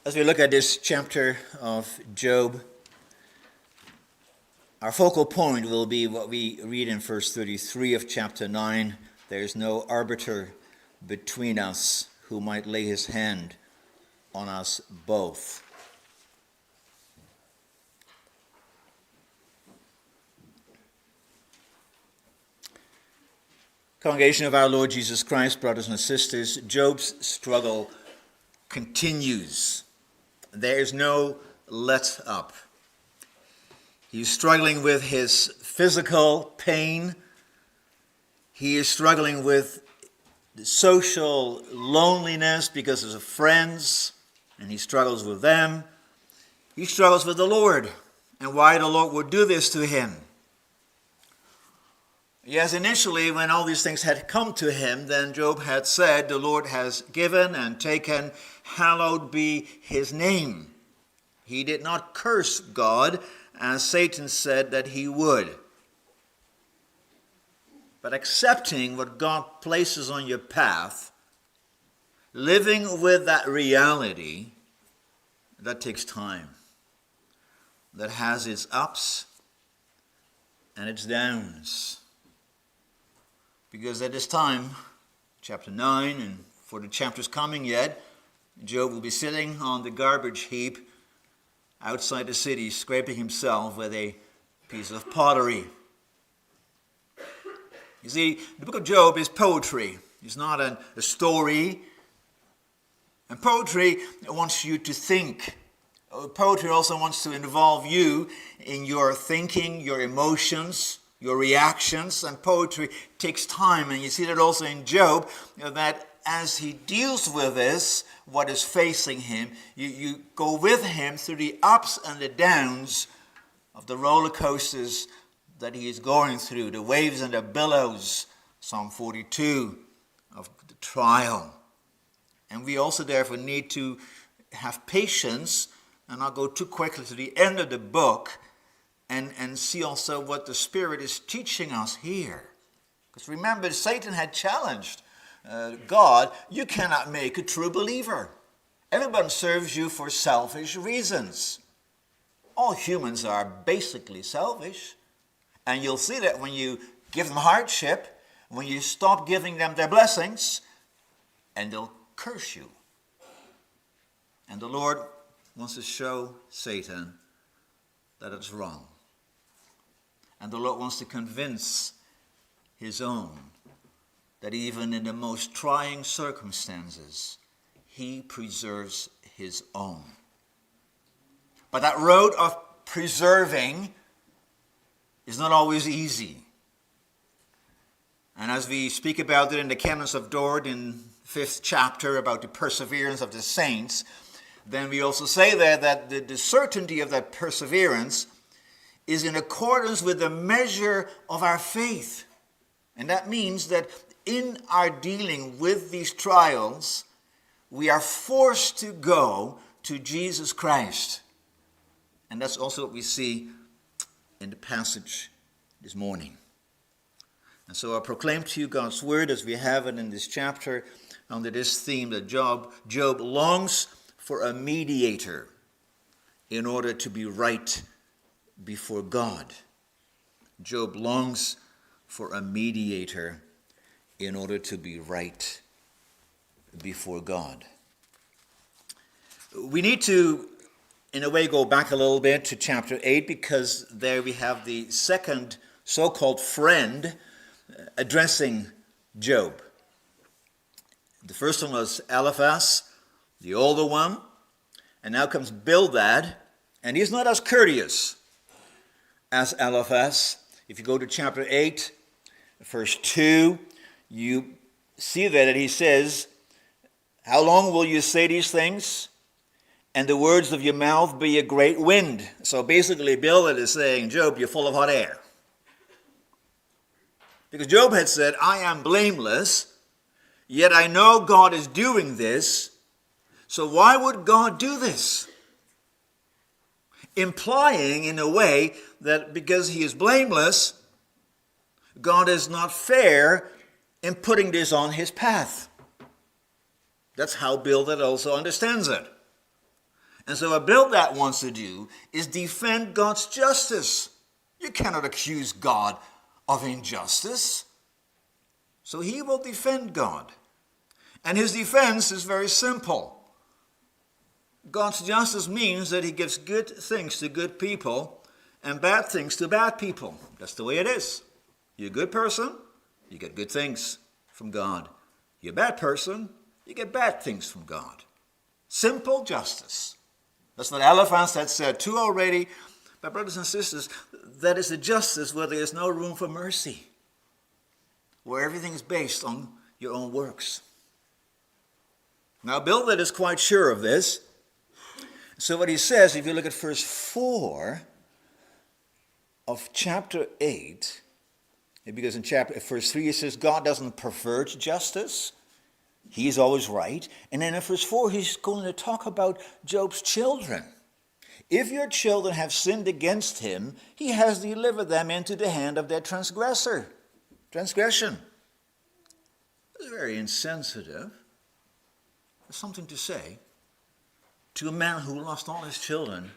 As we look at this chapter of Job, our focal point will be what we read in verse 33 of chapter 9. There is no arbiter between us who might lay his hand on us both. Congregation of our Lord Jesus Christ, brothers and sisters, Job's struggle continues. There is no let up. He's struggling with his physical pain. He is struggling with social loneliness because of friends, and he struggles with them. He struggles with the Lord and why the Lord would do this to him. Yes, initially when all these things had come to him, then Job had said, "The Lord has given and taken, hallowed be his name." He did not curse God, as Satan said that he would. But accepting what God places on your path, living with that reality, that takes time. That has its ups and its downs. Because at this time, chapter 9, and for the chapters coming yet, Job will be sitting on the garbage heap outside the city, scraping himself with a piece of pottery. You see, the book of Job is poetry. It's not a story. And poetry wants you to think. Poetry also wants to involve you in your thinking, your emotions, your reactions. And poetry takes time. And you see that also in Job, that as he deals with this, what is facing him, you go with him through the ups and the downs of the roller coasters that he is going through, the waves and the billows, Psalm 42, of the trial. And we also therefore need to have patience and not go too quickly to the end of the book and see also what the Spirit is teaching us here. Because remember, Satan had challenged God. You cannot make a true believer. Everyone serves you for selfish reasons. All humans are basically selfish. And you'll see that when you give them hardship, when you stop giving them their blessings, and they'll curse you. And the Lord wants to show Satan that it's wrong. And the Lord wants to convince his own that even in the most trying circumstances, he preserves his own. But that road of preserving is not always easy. And as we speak about it in the Canons of Dort in 5th chapter about the perseverance of the saints, then we also say there that the certainty of that perseverance is in accordance with the measure of our faith. And that means that in our dealing with these trials, we are forced to go to Jesus Christ. And that's also what we see in the passage this morning. And so I proclaim to you God's word as we have it in this chapter under this theme that Job longs for a mediator in order to be right before God. Job longs for a mediator in order to be right before God. We need to, in a way, go back a little bit to chapter 8 because there we have the second so-called friend addressing Job. The first one was Eliphaz, the older one, and now comes Bildad, and he's not as courteous as Eliphaz. If you go to chapter 8, verse 2, you see that he says, "How long will you say these things? And the words of your mouth be a great wind." So basically, Bildad is saying, Job, you're full of hot air. Because Job had said, I am blameless, yet I know God is doing this, so why would God do this? Implying in a way that because he is blameless, God is not fair in putting this on his path. That's how Bildad also understands it. And so what Bildad wants to do is defend God's justice. You cannot accuse God of injustice. So he will defend God. And his defense is very simple. God's justice means that he gives good things to good people and bad things to bad people. That's the way it is. You're a good person, you get good things from God. You're a bad person, you get bad things from God. Simple justice. That's what Eliphaz had said too already. But brothers and sisters, that is a justice where there is no room for mercy, where everything is based on your own works. Now, Bildad is quite sure of this. So what he says, if you look at verse 4 of chapter 8, because in verse 3 it says God doesn't pervert justice. He is always right. And then in verse 4 he's going to talk about Job's children. If your children have sinned against him, he has delivered them into the hand of their transgression. It's very insensitive. There's something to say to a man who lost all his children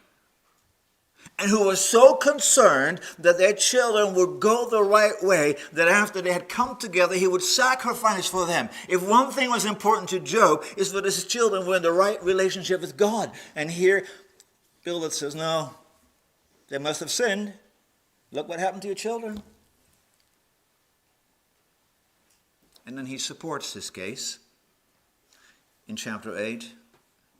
and who was so concerned that their children would go the right way, that after they had come together, he would sacrifice for them. If one thing was important to Job, is that his children were in the right relationship with God. And here, Bildad says, no, they must have sinned. Look what happened to your children. And then he supports this case in chapter 8.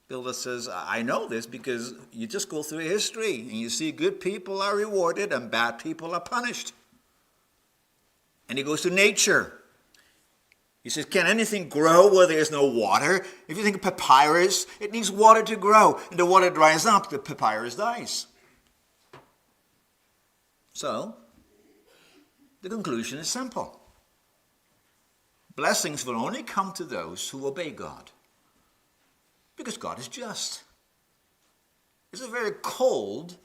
Bildad says, I know this because you just go through history and you see good people are rewarded and bad people are punished. And he goes to nature. He says, can anything grow where there is no water? If you think of papyrus, it needs water to grow. And the water dries up, the papyrus dies. So, the conclusion is simple. Blessings will only come to those who obey God. Because God is just. It's a very cold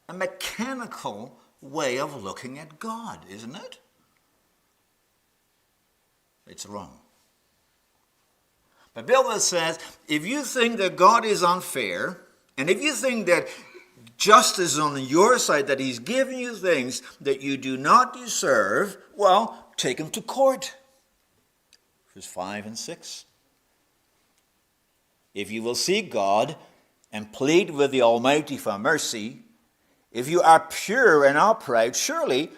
and mechanical way of looking at God, isn't it? It's wrong. But Bildad says, if you think that God is unfair, and if you think that justice is on your side, that he's giving you things that you do not deserve, well, take him to court. Verse 5 and 6. If you will seek God and plead with the Almighty for mercy, if you are pure and upright, surely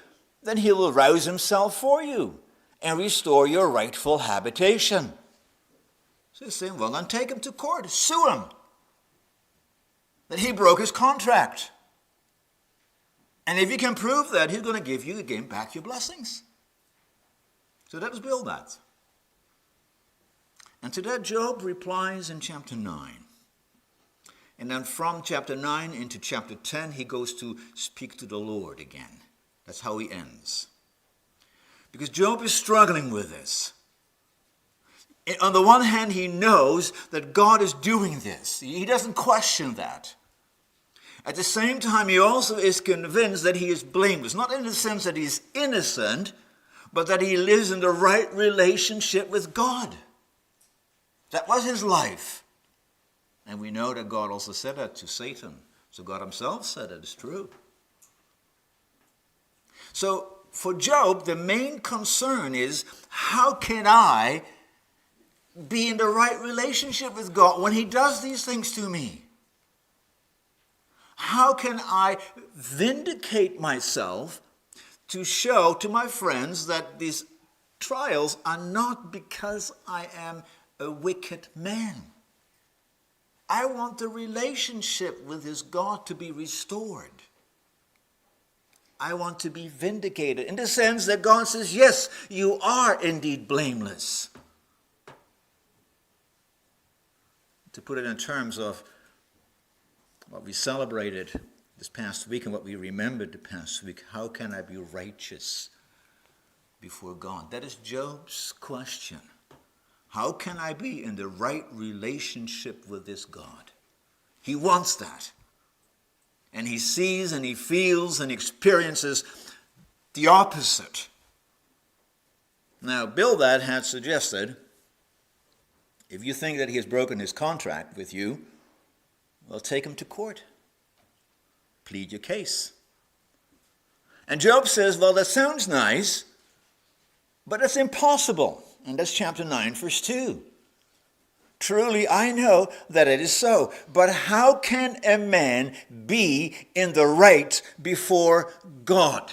then he will rouse himself for you and restore your rightful habitation. So he's saying, well, then take him to court, sue him, that he broke his contract. And if you can prove that, he's going to give you again back your blessings. So that was Bildad. And to that Job replies in chapter 9. And then from chapter 9 into chapter 10, he goes to speak to the Lord again. That's how he ends. Because Job is struggling with this. On the one hand, he knows that God is doing this. He doesn't question that. At the same time, he also is convinced that he is blameless. Not in the sense that he is innocent, but that he lives in the right relationship with God. That was his life. And we know that God also said that to Satan. So God himself said it is true. So for Job, the main concern is, how can I be in the right relationship with God when he does these things to me? How can I vindicate myself to show to my friends that these trials are not because I am a wicked man? I want the relationship with his God to be restored. I want to be vindicated in the sense that God says, yes, you are indeed blameless. To put it in terms of what we celebrated this past week and what we remembered the past week, how can I be righteous before God? That is Job's question. How can I be in the right relationship with this God? He wants that. And he sees and he feels and experiences the opposite. Now, Bildad had suggested, if you think that he has broken his contract with you, Well, take him to court. Plead your case. And Job says, well, that sounds nice, but it's impossible. And that's chapter 9, verse 2. Truly, I know that it is so. But how can a man be in the right before God?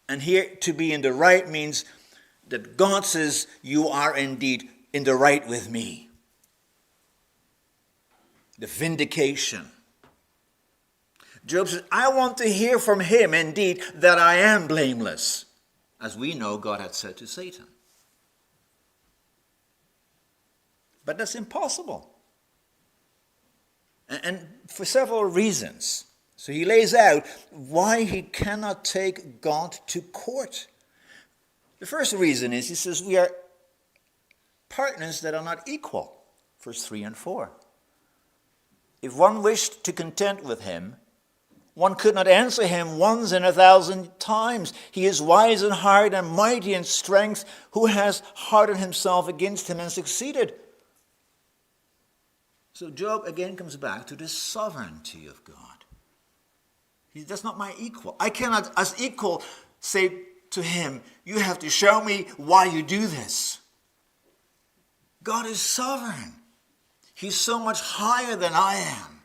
And here, to be in the right means that God says, you are indeed in the right with me. The vindication. Job says, I want to hear from him indeed that I am blameless, as we know God had said to Satan. But that's impossible. And for several reasons. So he lays out why he cannot take God to court. The first reason is, he says, we are partners that are not equal. Verse 3 and 4. If one wished to contend with him, one could not answer him once in 1,000 times. He is wise in heart and mighty in strength. Who has hardened himself against him and succeeded? So Job again comes back to the sovereignty of God. That's not my equal. I cannot, as equal, say to him, you have to show me why you do this. God is sovereign. He's so much higher than I am.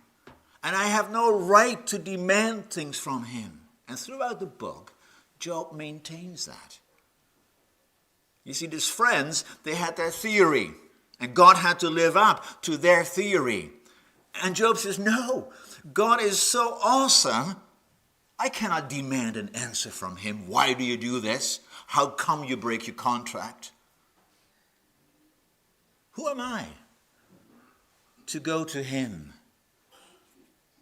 And I have no right to demand things from him. And throughout the book, Job maintains that. You see, these friends, they had their theory. And God had to live up to their theory. And Job says, no, God is so awesome, I cannot demand an answer from him. Why do you do this? How come you break your contract? Who am I to go to him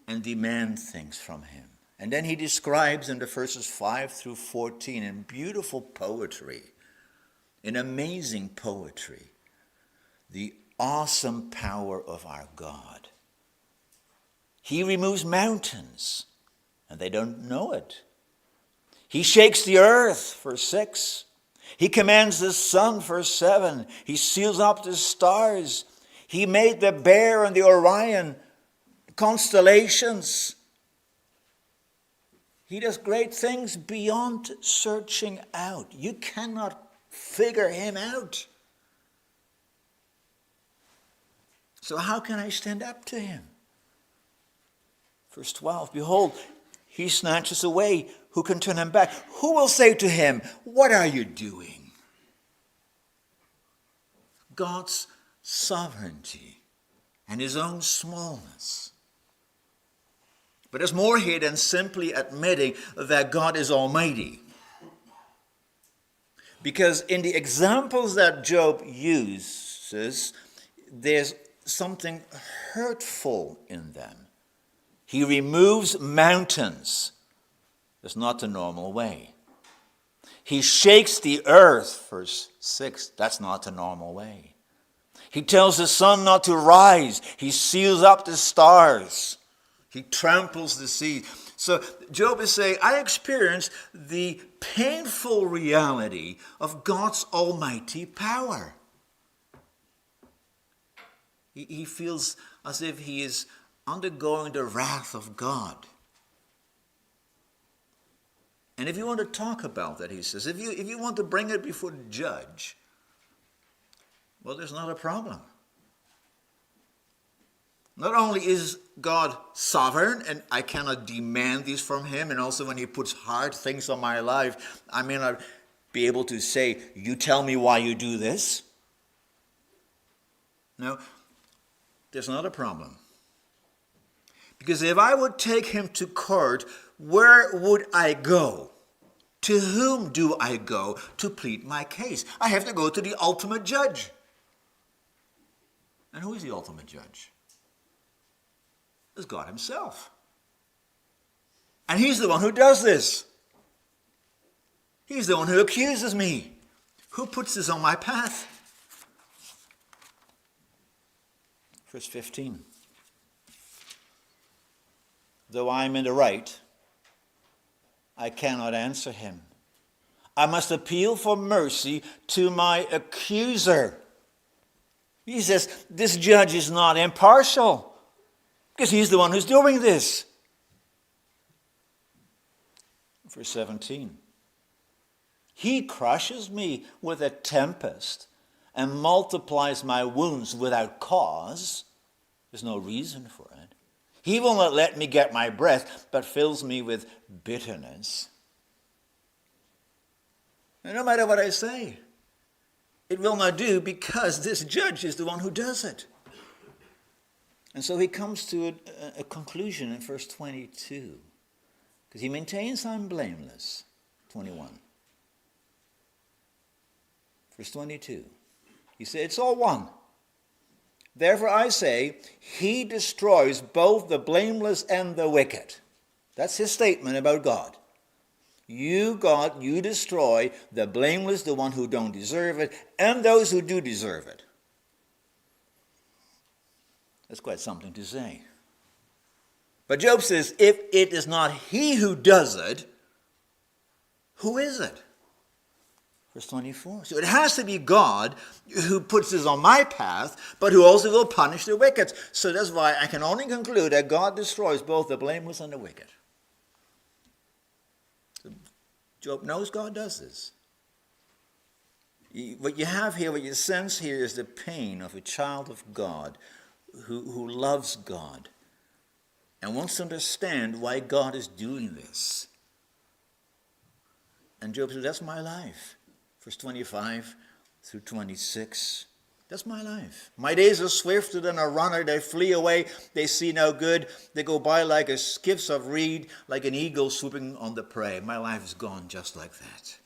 and demand things from him? And then he describes in the verses 5 through 14 in beautiful poetry, in amazing poetry, the awesome power of our God. He removes mountains, and they don't know it. He shakes the earth, verse 6. He commands the sun, verse 7. He seals up the stars. He made the Bear and the Orion, constellations. He does great things beyond searching out. You cannot figure him out. So how can I stand up to him? Verse 12, behold, he snatches away. Who can turn him back? Who will say to him, what are you doing? God's sovereignty and his own smallness. But there's more here than simply admitting that God is almighty. Because in the examples that Job uses, there's something hurtful in them. He removes mountains. That's not the normal way. He shakes the earth, verse 6. That's not the normal way. He tells the sun not to rise. He seals up the stars. He tramples the sea. So Job is saying, I experience the painful reality of God's almighty power. He feels as if he is undergoing the wrath of God. And if you want to talk about that, he says, if you want to bring it before the judge, well, there's not a problem. Not only is God sovereign, and I cannot demand these from him, and also when he puts hard things on my life, I may not be able to say, you tell me why you do this. No, there's not a problem. Because if I would take him to court, where would I go? To whom do I go to plead my case? I have to go to the ultimate judge. And who is the ultimate judge? It's God himself. And he's the one who does this. He's the one who accuses me. Who puts this on my path? Verse 15. Though I am in the right, I cannot answer him. I must appeal for mercy to my accuser. He says this judge is not impartial because he's the one who's doing this. Verse 17. He crushes me with a tempest and multiplies my wounds without cause. There's no reason for it. He will not let me get my breath, but fills me with bitterness. And no matter what I say, it will not do because this judge is the one who does it. And so he comes to a conclusion in verse 22. Because he maintains I'm blameless. 21. Verse 22. He said, it's all one. Therefore I say, he destroys both the blameless and the wicked. That's his statement about God. You, God, you destroy the blameless, the one who don't deserve it, and those who do deserve it. That's quite something to say. But Job says, if it is not he who does it, who is it? Verse 24. So it has to be God who puts this on my path, but who also will punish the wicked. So that's why I can only conclude that God destroys both the blameless and the wicked. So Job knows God does this. What you have here, what you sense here is the pain of a child of God who loves God and wants to understand why God is doing this. And Job says, that's my life. Verse 25 through 26. That's my life. My days are swifter than a runner. They flee away. They see no good. They go by like a skiffs of reed, like an eagle swooping on the prey. My life is gone just like that.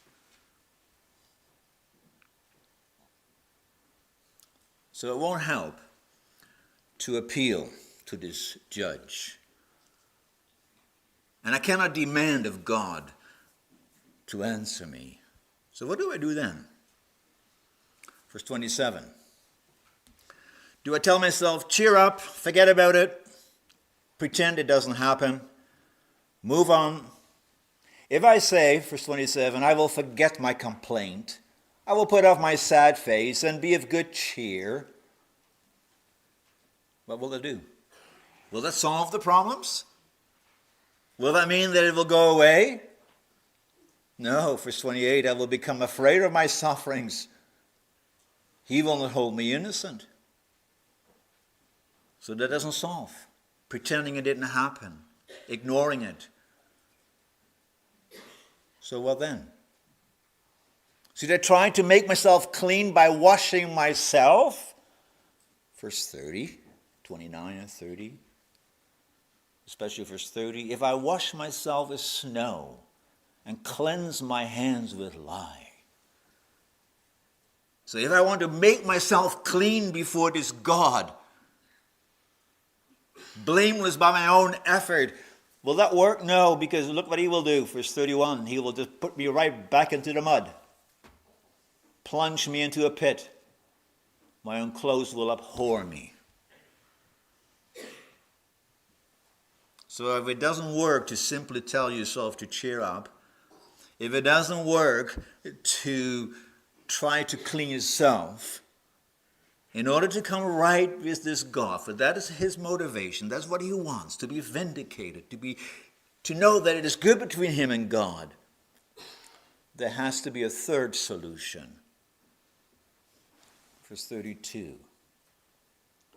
So it won't help to appeal to this judge. And I cannot demand of God to answer me. So what do I do then? Verse 27. Do I tell myself, cheer up, forget about it, pretend it doesn't happen, move on? If I say, verse 27, I will forget my complaint, I will put off my sad face and be of good cheer, what will it do? Will that solve the problems? Will that mean that it will go away? No, verse 28, I will become afraid of my sufferings. He will not hold me innocent. So that doesn't solve. Pretending it didn't happen. Ignoring it. So what then? Should I try to make myself clean by washing myself? Verse 30, 29 and 30. Especially verse 30. If I wash myself as snow and cleanse my hands with lye. So if I want to make myself clean before this God, blameless by my own effort, will that work? No, because look what he will do. Verse 31, he will just put me right back into the mud. Plunge me into a pit. My own clothes will abhor me. So if it doesn't work to simply tell yourself to cheer up, if it doesn't work to try to clean yourself, in order to come right with this God, for that is his motivation, that's what he wants, to be vindicated, to know that it is good between him and God, there has to be a third solution. Verse 32.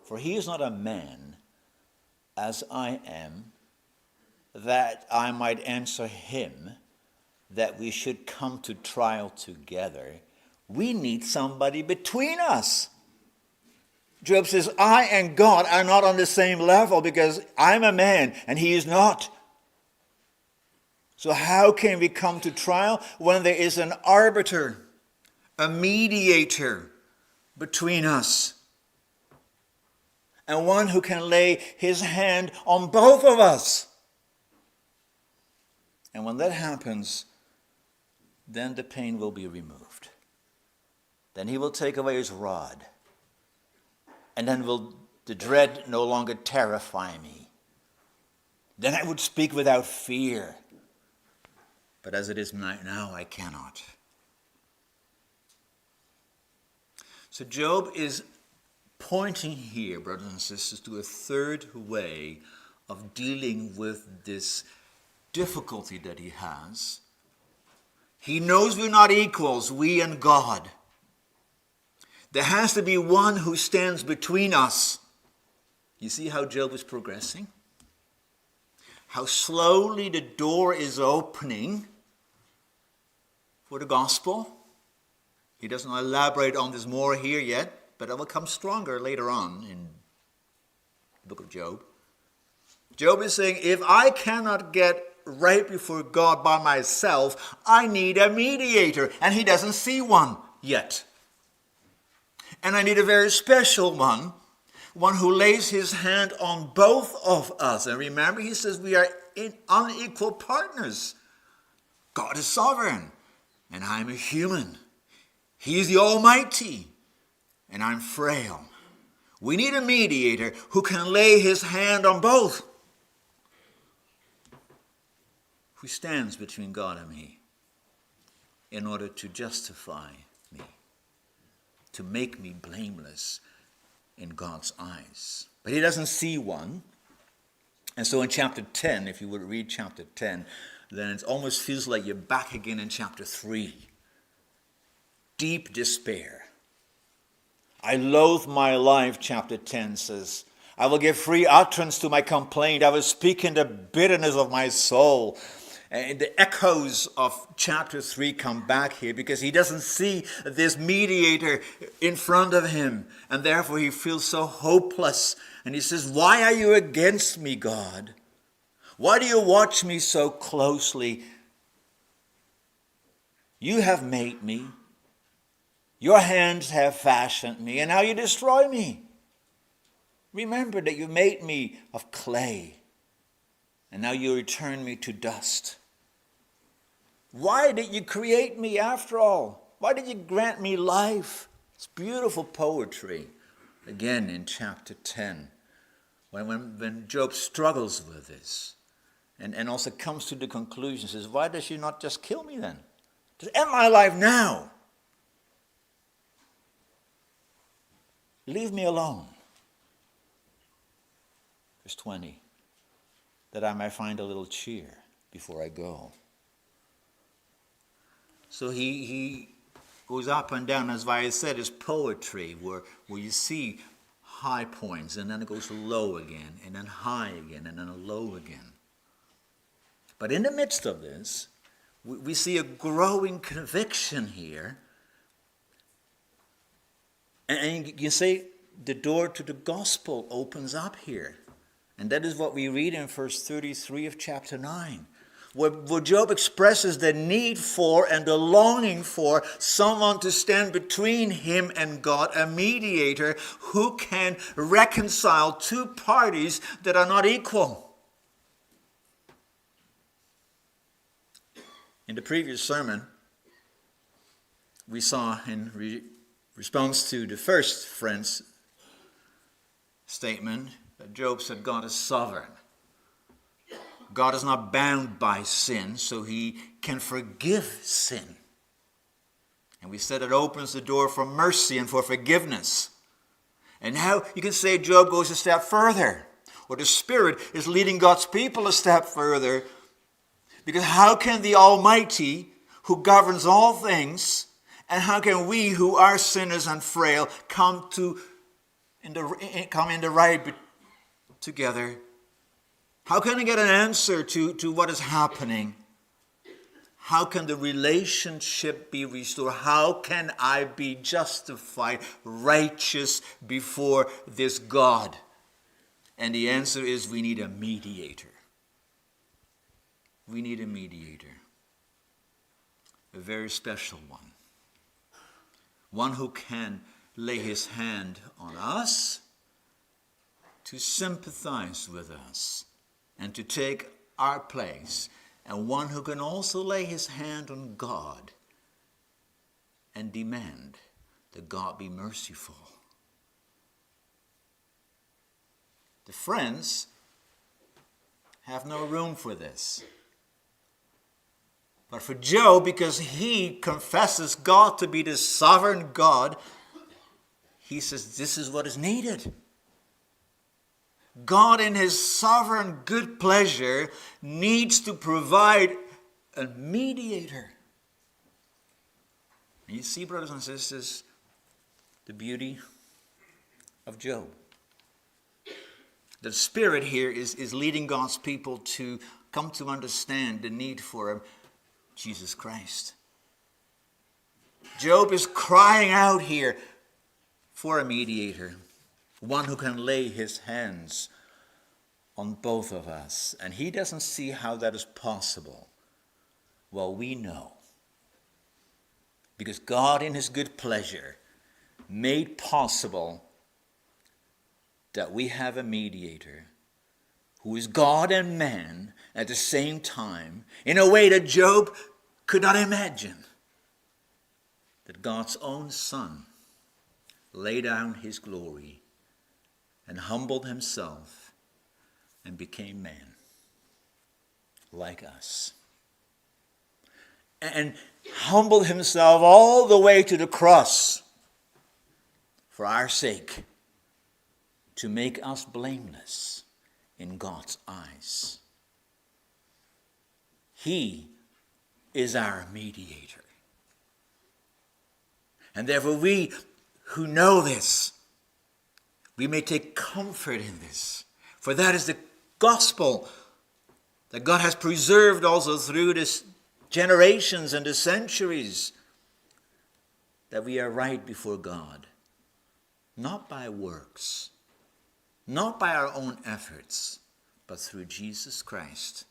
For he is not a man as I am, that I might answer him, that we should come to trial together. We need somebody between us. Job says, I and God are not on the same level because I'm a man and he is not. So how can we come to trial when there is an arbiter, a mediator between us, and one who can lay his hand on both of us? And when that happens, then the pain will be removed. Then he will take away his rod. And then will the dread no longer terrify me. Then I would speak without fear. But as it is now, I cannot. So Job is pointing here, brothers and sisters, to a third way of dealing with this difficulty that he has. He knows we're not equals, we and God. There has to be one who stands between us. You see how Job is progressing? How slowly the door is opening for the gospel. He doesn't elaborate on this more here yet, but it will come stronger later on in the book of Job. Job is saying, if I cannot get right before God by myself, I need a mediator. And he doesn't see one yet. And I need a very special one who lays his hand on both of us. And remember, he says we are in unequal partners. God is sovereign, and I'm a human. He is the Almighty, and I'm frail. We need a mediator who can lay his hand on both, who stands between God and me in order to justify me, to make me blameless in God's eyes. But he doesn't see one. And so in chapter 10, if you would read chapter 10, then it almost feels like you're back again in chapter 3. Deep despair. I loathe my life, chapter 10 says. I will give free utterance to my complaint. I will speak in the bitterness of my soul. And the echoes of chapter 3 come back here because he doesn't see this mediator in front of him. And therefore he feels so hopeless. And he says, why are you against me, God? Why do you watch me so closely? You have made me. Your hands have fashioned me. And now you destroy me. Remember that you made me of clay. And now you return me to dust. Why did you create me after all? Why did you grant me life? It's beautiful poetry. Again in chapter 10. When Job struggles with this. And also comes to the conclusion. Says, why does she not just kill me then? Just end my life now. Leave me alone. Verse 20. That I may find a little cheer before I go. So he goes up and down, as I said, is poetry, where you see high points, and then it goes low again, and then high again, and then low again. But in the midst of this, we see a growing conviction here. And you say the door to the gospel opens up here. And that is what we read in verse 33 of chapter 9. Where Job expresses the need for and the longing for someone to stand between him and God, a mediator who can reconcile two parties that are not equal. In the previous sermon, we saw in response to the first friend's statement that Job said God is sovereign. God is not bound by sin, so he can forgive sin. And we said it opens the door for mercy and for forgiveness. And now you can say Job goes a step further, or the Spirit is leading God's people a step further. Because how can the Almighty, who governs all things, and how can we who are sinners and frail come in the right together? How can I get an answer to what is happening? How can the relationship be restored? How can I be justified, righteous before this God? And the answer is we need a mediator. We need a mediator. A very special one. One who can lay his hand on us to sympathize with us and to take our place, and one who can also lay his hand on God and demand that God be merciful. The friends have no room for this. But for Job, because he confesses God to be the sovereign God, he says this is what is needed. God in his sovereign good pleasure needs to provide a mediator. And you see, brothers and sisters, the beauty of Job. The Spirit here is leading God's people to come to understand the need for Jesus Christ. Job is crying out here for a mediator, one who can lay his hands on both of us. And he doesn't see how that is possible. Well, we know. Because God in his good pleasure made possible that we have a mediator who is God and man at the same time, in a way that Job could not imagine. That God's own Son laid down his glory and humbled himself and became man like us. And humbled himself all the way to the cross for our sake, to make us blameless in God's eyes. He is our mediator. And therefore we who know this, we may take comfort in this. For that is the gospel that God has preserved also through the generations and the centuries, that we are right before God, not by works, not by our own efforts, but through Jesus Christ,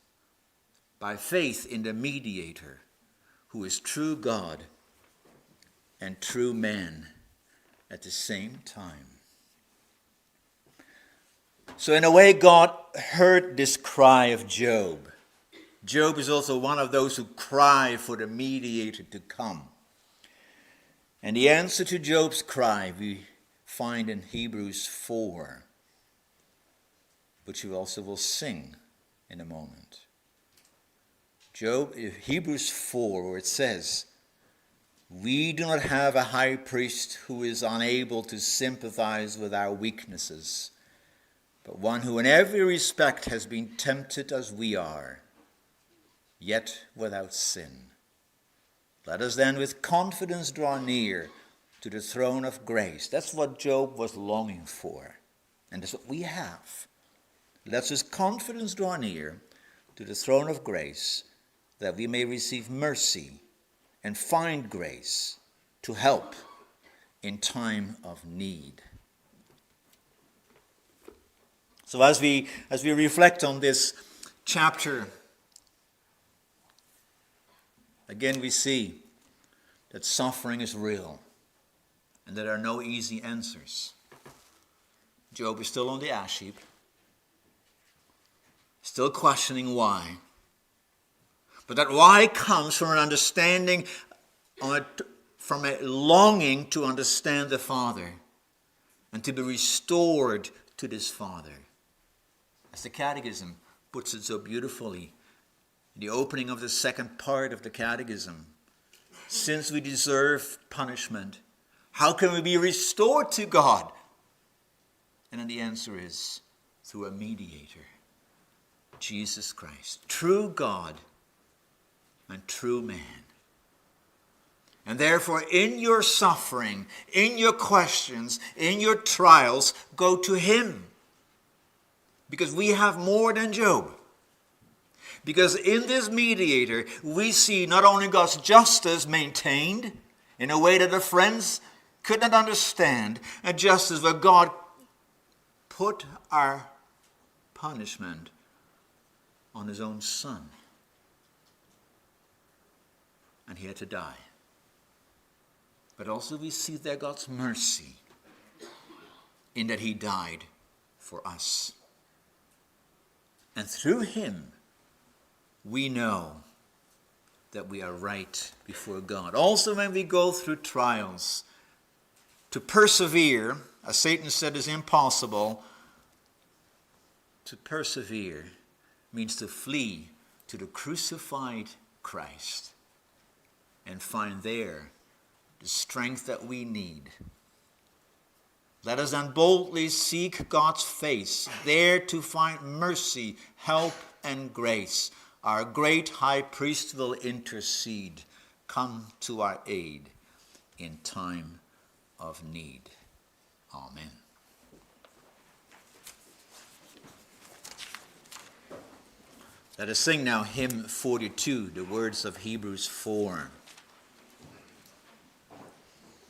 by faith in the mediator who is true God and true man at the same time. So in a way, God heard this cry of Job. Job is also one of those who cry for the mediator to come. And the answer to Job's cry we find in Hebrews 4, which we also will sing in a moment. Hebrews 4, where it says, "We do not have a high priest who is unable to sympathize with our weaknesses, but one who in every respect has been tempted as we are, yet without sin. Let us then with confidence draw near to the throne of grace." That's what Job was longing for. And that's what we have. Let us with confidence draw near to the throne of grace, that we may receive mercy and find grace to help in time of need. So as we reflect on this chapter, again we see that suffering is real and there are no easy answers. Job is still on the ash heap, still questioning why. But that why comes from an understanding, from a longing to understand the Father and to be restored to this Father. As the Catechism puts it so beautifully, in the opening of the second part of the Catechism, since we deserve punishment, how can we be restored to God? And then the answer is through a mediator, Jesus Christ, true God and true man. And therefore, in your suffering, in your questions, in your trials, go to him. Because we have more than Job. Because in this mediator, we see not only God's justice maintained in a way that the friends could not understand, a justice where God put our punishment on his own Son. And he had to die. But also we see there God's mercy in that he died for us. And through him, we know that we are right before God. Also when we go through trials, to persevere, as Satan said is impossible, to persevere means to flee to the crucified Christ and find there the strength that we need Let us then boldly seek God's face, there to find mercy, help, and grace. Our great high priest will intercede. Come to our aid in time of need. Amen. Let us sing now hymn 42, the words of Hebrews 4.